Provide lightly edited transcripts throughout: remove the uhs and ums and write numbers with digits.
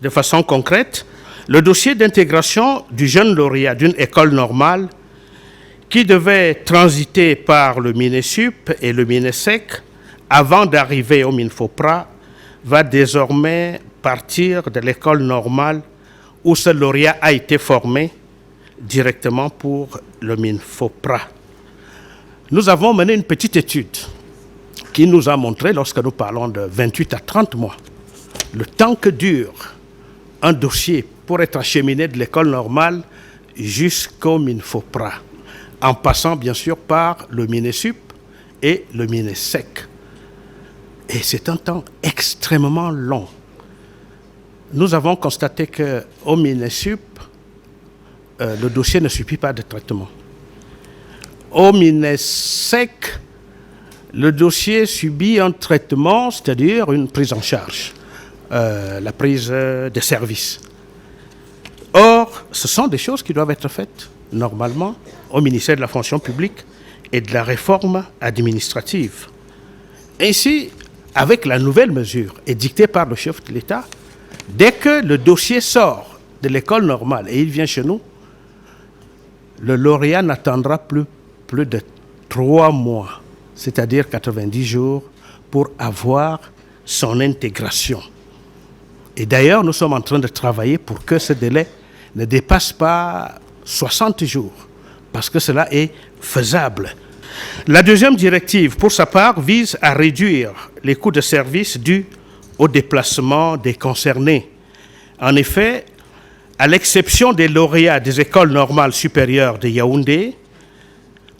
de façon concrète, le dossier d'intégration du jeune lauréat d'une école normale qui devait transiter par le MINESUP et le MINESEC avant d'arriver au MINFOPRA va désormais partir de l'école normale où ce lauréat a été formé directement pour le MINFOPRA. Nous avons mené une petite étude qui nous a montré, lorsque nous parlons de 28 à 30 mois, le temps que dure un dossier pour être acheminé de l'école normale jusqu'au MINFOPRA, en passant bien sûr par le MINESUP et le MINESEC. Et c'est un temps extrêmement long. Nous avons constaté qu'au MINESUP, le dossier ne subit pas de traitement. Au MINESEC, le dossier subit un traitement, c'est-à-dire une prise en charge, la prise de service. Or, ce sont des choses qui doivent être faites normalement au ministère de la fonction publique et de la réforme administrative. Ainsi, avec la nouvelle mesure édictée par le chef de l'État, dès que le dossier sort de l'école normale et il vient chez nous, le lauréat n'attendra plus de 3 mois, c'est-à-dire 90 jours, pour avoir son intégration. Et d'ailleurs, nous sommes en train de travailler pour que ce délai ne dépasse pas 60 jours, parce que cela est faisable. La deuxième directive, pour sa part, vise à réduire les coûts de service dus au déplacement des concernés. En effet, à l'exception des lauréats des écoles normales supérieures de Yaoundé,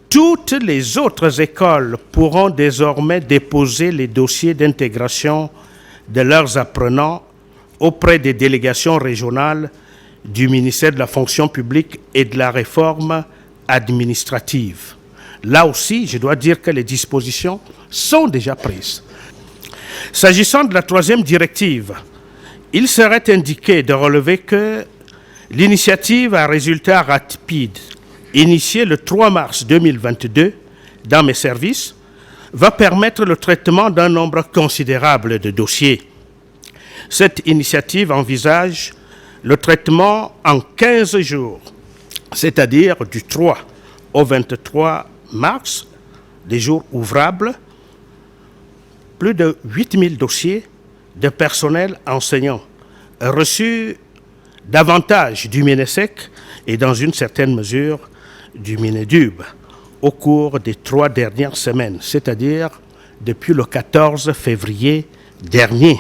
toutes les autres écoles pourront désormais déposer les dossiers d'intégration de leurs apprenants auprès des délégations régionales du ministère de la fonction publique et de la réforme administrative. Là aussi, je dois dire que les dispositions sont déjà prises. S'agissant de la troisième directive, il serait indiqué de relever que l'initiative à résultat rapide, initiée le 3 mars 2022 dans mes services, va permettre le traitement d'un nombre considérable de dossiers. Cette initiative envisage le traitement en 15 jours, c'est-à-dire du 3 au 23 mars, des jours ouvrables, plus de 8000 dossiers de personnel enseignant reçus davantage du MINESEC et dans une certaine mesure du MINEDUB au cours des 3 dernières semaines, c'est-à-dire depuis le 14 février dernier.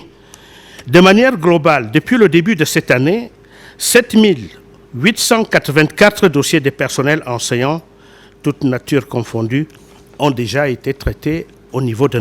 De manière globale, depuis le début de cette année, 7884 dossiers de personnel enseignant, toutes natures confondues, ont déjà été traités au niveau de